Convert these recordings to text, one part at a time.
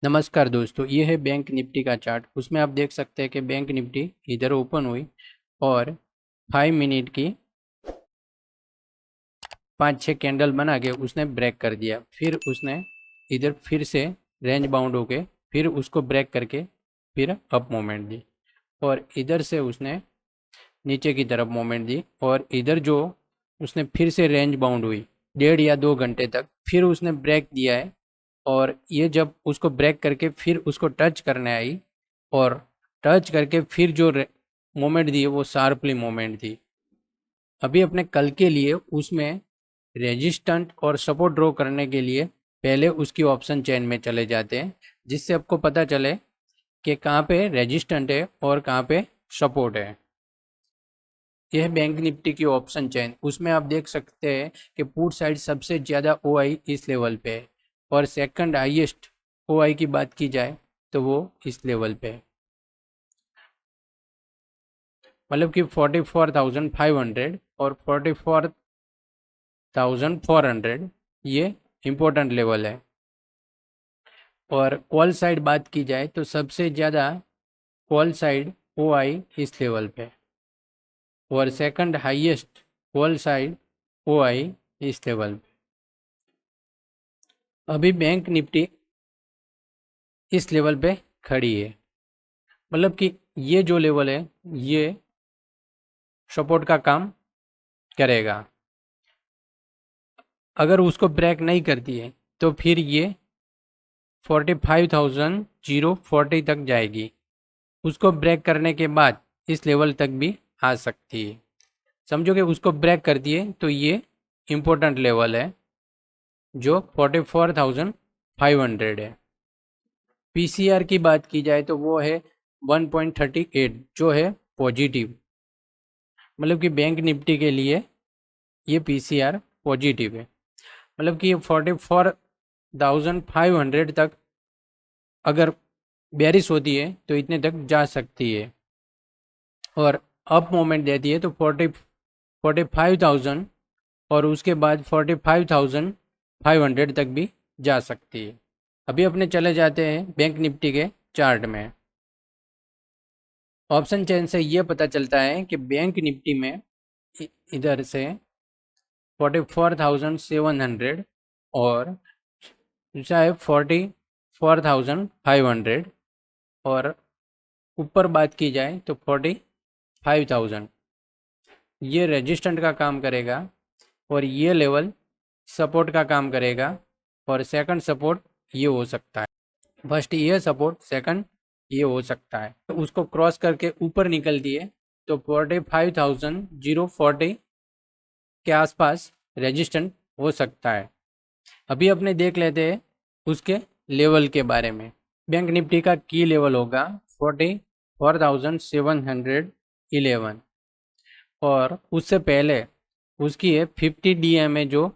नमस्कार दोस्तों, ये है बैंक निफ्टी का चार्ट। उसमें आप देख सकते हैं कि बैंक निफ्टी इधर ओपन हुई और 5 मिनट की 5-6 कैंडल बना के उसने ब्रेक कर दिया। फिर उसने इधर फिर से रेंज बाउंड होके फिर उसको ब्रेक करके फिर अप मोमेंट दी और इधर से उसने नीचे की तरफ मोमेंट दी और इधर जो उसने फिर से रेंज बाउंड हुई 1.5 या 2 घंटे तक, फिर उसने ब्रेक दिया है। और ये जब उसको ब्रेक करके फिर उसको टच करने आई और टच करके फिर जो मोमेंट दी है वो शार्पली मोमेंट थी। अभी अपने कल के लिए उसमें रेजिस्टेंट और सपोर्ट ड्रॉ करने के लिए पहले उसकी ऑप्शन चेन में चले जाते हैं, जिससे आपको पता चले कि कहाँ पे रेजिस्टेंट है और कहाँ पे सपोर्ट है। यह बैंक निफ्टी की ऑप्शन चेन, उसमें आप देख सकते हैं कि पुट साइड सबसे ज़्यादा ओआई इस लेवल पे है और सेकंड हाईएस्ट ओआई की बात की जाए तो वो इस लेवल पे है। मतलब कि 44,500 और 44,400 ये इम्पोर्टेंट लेवल है। और कॉल साइड बात की जाए तो सबसे ज़्यादा कॉल साइड ओआई इस लेवल पे है और second highest call side OI इस लेवल पे। अभी बैंक निफ्टी इस लेवल पे खड़ी है, मतलब कि ये जो लेवल है ये सपोर्ट का काम करेगा। अगर उसको ब्रेक नहीं करती है तो फिर ये 45,040 तक जाएगी। उसको ब्रेक करने के बाद इस लेवल तक भी आ सकती है। समझो कि उसको ब्रेक कर दिए तो ये इम्पोर्टेंट लेवल है जो 44,500 है। पीसीआर की बात की जाए तो वो है 1.38 जो है पॉजिटिव, मतलब कि बैंक निफ्टी के लिए ये पीसीआर पॉजिटिव है। मतलब कि ये 44,500 तक अगर बेरिश होती है तो इतने तक जा सकती है और अप मोमेंट देती है तो 45,000 और उसके बाद 45,500 तक भी जा सकती है। अभी अपने चले जाते हैं बैंक निफ्टी के चार्ट में। ऑप्शन चेन से ये पता चलता है कि बैंक निफ्टी में इधर से 44,700 और दूसरा है 44,500 और ऊपर बात की जाए तो 45,000 ये रेजिस्टेंट का काम करेगा और ये लेवल सपोर्ट का काम करेगा। और सेकंड सपोर्ट ये हो सकता है, फर्स्ट ये सपोर्ट सेकंड ये हो सकता है। तो उसको क्रॉस करके ऊपर निकलती है तो 45,040 के आसपास रेजिस्टेंट हो सकता है। अभी अपने देख लेते हैं उसके लेवल के बारे में। बैंक निफ्टी का की लेवल होगा 44,711 और उससे पहले उसकी है 50 DMA जो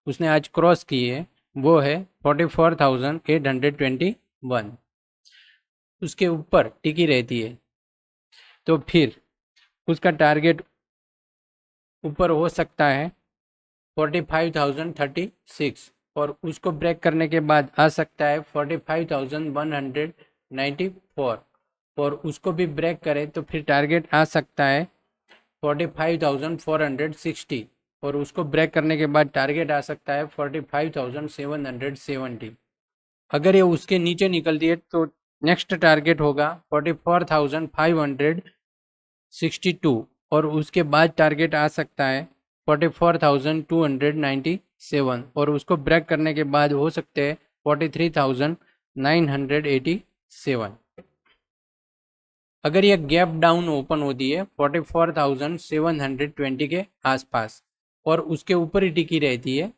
उसने आज क्रॉस की है वो है 44,821, उसके ऊपर टिकी रहती है तो फिर उसका टारगेट ऊपर हो सकता है 45,036 और उसको ब्रेक करने के बाद आ सकता है 45,194 और उसको भी ब्रेक करे तो फिर टारगेट आ सकता है 45,460 और उसको ब्रेक करने के बाद टारगेट आ सकता है 45,770। अगर ये उसके नीचे निकलती है तो नेक्स्ट टारगेट होगा 44,562 और उसके बाद टारगेट आ सकता है 44,297 और उसको ब्रेक करने के बाद हो सकते हैं 43,987। अगर ये गैप डाउन ओपन होती है 44,720 के आसपास और उसके ऊपर ही टिकी रहती है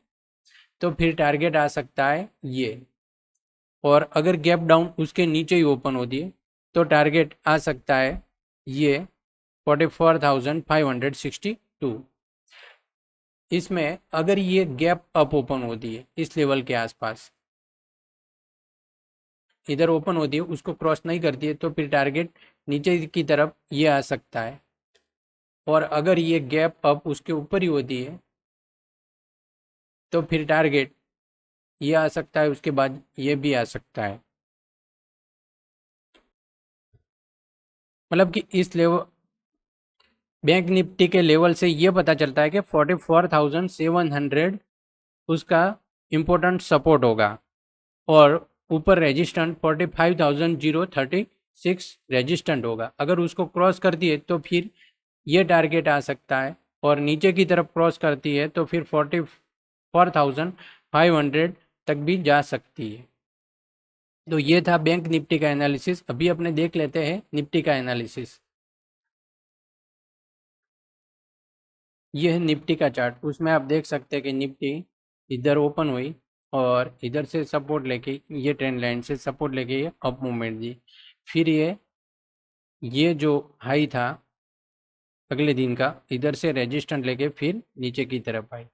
तो फिर टारगेट आ सकता है ये। और अगर गैप डाउन उसके नीचे ही ओपन होती है तो टारगेट आ सकता है ये 44,562। इसमें अगर ये गैप अप ओपन होती है इस लेवल के आसपास, इधर ओपन होती है उसको क्रॉस नहीं करती है तो फिर टारगेट नीचे की तरफ ये आ सकता है। और अगर ये गैप अप उसके ऊपर ही होती है तो फिर टारगेट ये आ सकता है, उसके बाद ये भी आ सकता है। मतलब कि इस लेवल बैंक निफ्टी के लेवल से ये पता चलता है कि 44,700 उसका इम्पोर्टेंट सपोर्ट होगा और ऊपर रेजिस्टेंट 45,036 रेजिस्टेंट होगा। अगर उसको क्रॉस कर दिए तो फिर ये टारगेट आ सकता है और नीचे की तरफ क्रॉस करती है तो फिर 44,500 तक भी जा सकती है। तो ये था बैंक निफ्टी का एनालिसिस। अभी अपने देख लेते हैं निफ्टी का एनालिसिस। ये है निफ्टी का चार्ट। उसमें आप देख सकते हैं कि निफ्टी इधर ओपन हुई और इधर से सपोर्ट लेके ये ट्रेंड लाइन से सपोर्ट लेके ये अप मूवमेंट दी। फिर ये जो हाई था अगले दिन का, इधर से रेजिस्टेंट लेके फिर नीचे की तरफ आई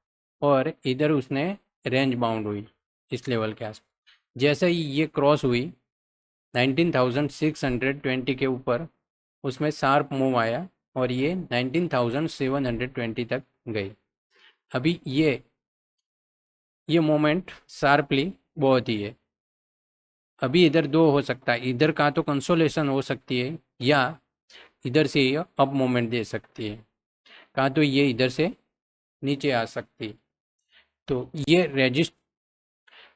और इधर उसने रेंज बाउंड हुई इस लेवल के आसपास। जैसे ही ये क्रॉस हुई 19,620 के ऊपर, उसमें शार्प मूव आया और ये 19,720 तक गई। अभी ये मोमेंट शार्पली बहुत ही है। अभी इधर दो हो सकता है, इधर का तो कंसोलेशन हो सकती है या इधर से ये अप मोमेंट दे सकती है, कहाँ तो ये इधर से नीचे आ सकती है। तो ये रेजिस्ट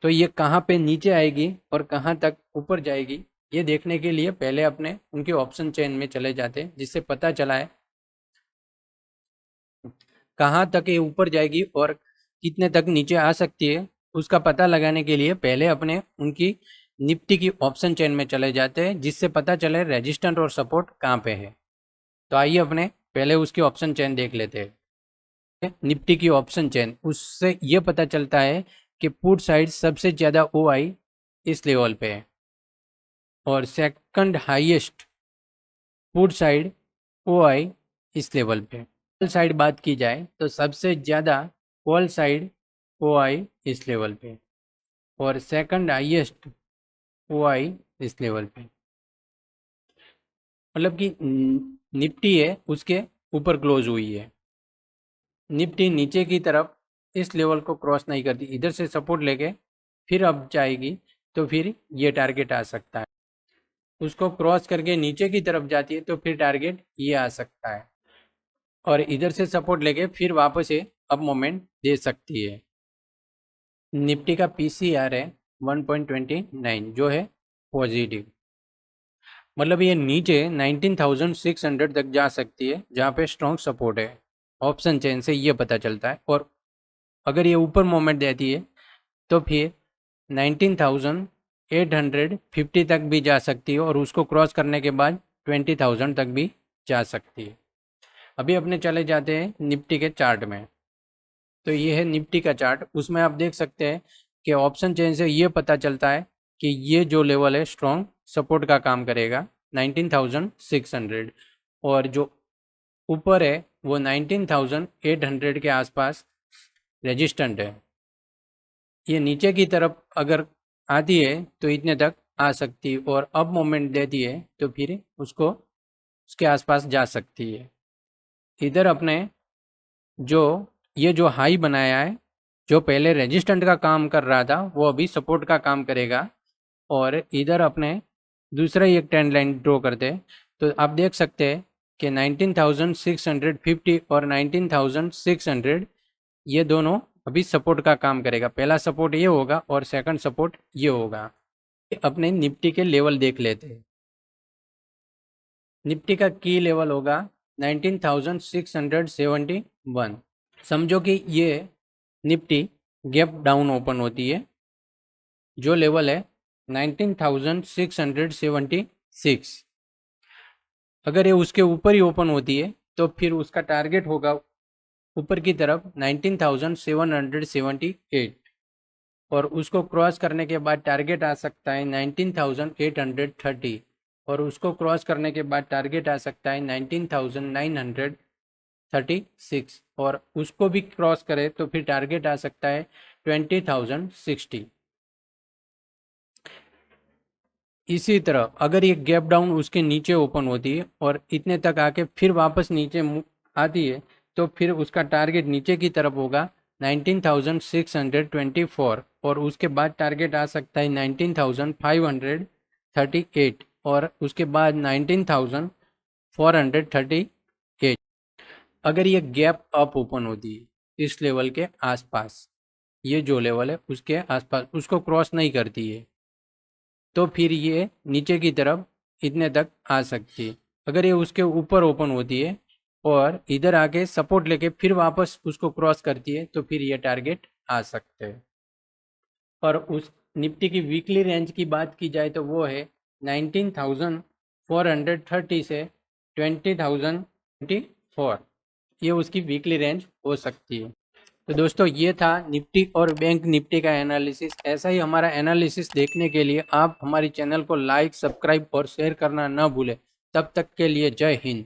तो ये कहाँ पे नीचे आएगी और कहाँ तक ऊपर जाएगी, ये देखने के लिए पहले अपने उनके ऑप्शन चेन में चले जाते हैं, जिससे पता चला है कहाँ तक ये ऊपर जाएगी और कितने तक नीचे आ सकती है। उसका पता लगाने के लिए पहले अपने उनकी निफ्टी की ऑप्शन चेन में चले जाते हैं, जिससे पता चले रेजिस्टेंट और सपोर्ट कहाँ पे है। तो आइए अपने पहले उसकी ऑप्शन चेन देख लेते हैं। निफ्टी की ऑप्शन चेन, उससे ये पता चलता है कि पुट साइड सबसे ज़्यादा OI इस लेवल पे है और second highest put side OI इस लेवल पे। कॉल साइड बात की जाए तो सबसे ज़्यादा कॉल साइड OI इस लेवल पे और सेकंड हाईएस्ट OI इस लेवल पे। मतलब कि निफ्टी है उसके ऊपर क्लोज हुई है। निफ्टी नीचे की तरफ इस लेवल को क्रॉस नहीं करती, इधर से सपोर्ट लेके फिर अब जाएगी तो फिर ये टारगेट आ सकता है। उसको क्रॉस करके नीचे की तरफ जाती है तो फिर टारगेट ये आ सकता है और इधर से सपोर्ट लेके फिर वापस ये अप मोमेंट दे सकती है। निफ्टी का PCR है 1.29 जो है पॉजिटिव। मतलब ये नीचे 19,600 तक जा सकती है जहाँ पे स्ट्रॉन्ग सपोर्ट है। ऑप्शन चेन से ये पता चलता है। और अगर ये ऊपर मोमेंट देती है तो फिर 19,850 तक भी जा सकती है और उसको क्रॉस करने के बाद 20,000 तक भी जा सकती है। अभी अपने चले जाते हैं निफ्टी के चार्ट में। तो ये है निफ्टी का चार्ट। उसमें आप देख सकते हैं कि ऑप्शन चेन से ये पता चलता है कि ये जो लेवल है स्ट्रॉन्ग सपोर्ट का काम करेगा 19,600 और जो ऊपर है वो 19,800 के आसपास रेजिस्टेंट है। ये नीचे की तरफ अगर आती है तो इतने तक आ सकती है और अब मोमेंट देती है तो फिर उसको उसके आसपास जा सकती है। इधर अपने जो ये जो हाई बनाया है, जो पहले रेजिस्टेंट का काम कर रहा था वो अभी सपोर्ट का काम करेगा। और इधर अपने दूसरा ही एक ट्रेंड लाइन ड्रॉ करते हैं तो आप देख सकते हैं कि 19,650 और 19,600 ये दोनों अभी सपोर्ट का काम करेगा। पहला सपोर्ट ये होगा और सेकंड सपोर्ट ये होगा। अपने निफ्टी के लेवल देख लेते हैं। निफ्टी का की लेवल होगा 19,671। समझो कि ये निफ्टी गैप डाउन ओपन होती है, जो लेवल है 19,676। अगर ये उसके ऊपर ही ओपन होती है तो फिर उसका टारगेट होगा ऊपर की तरफ 19,778 और उसको क्रॉस करने के बाद टारगेट आ सकता है 19,830 और उसको क्रॉस करने के बाद टारगेट आ सकता है 19,936 और उसको भी क्रॉस करे तो फिर टारगेट आ सकता है 20,060। इसी तरह अगर ये गैप डाउन उसके नीचे ओपन होती है और इतने तक आके फिर वापस नीचे आती है तो फिर उसका टारगेट नीचे की तरफ होगा 19,624 और उसके बाद टारगेट आ सकता है 19,538 और उसके बाद 438। अगर ये गैप अप ओपन होती है इस लेवल के आसपास, ये जो लेवल है उसके आसपास उसको क्रॉस नहीं करती है, तो फिर ये नीचे की तरफ इतने तक आ सकती है। अगर ये उसके ऊपर ओपन होती है और इधर आके सपोर्ट लेके फिर वापस उसको क्रॉस करती है, तो फिर ये टारगेट आ सकते हैं। और उस निफ्टी की वीकली रेंज की बात की जाए तो वो है 19,430 से 20,024, ये उसकी वीकली रेंज हो सकती है। तो दोस्तों ये था निफ्टी और बैंक निफ्टी का एनालिसिस। ऐसा ही हमारा एनालिसिस देखने के लिए आप हमारी चैनल को लाइक, सब्सक्राइब और शेयर करना ना भूलें। तब तक के लिए जय हिंद।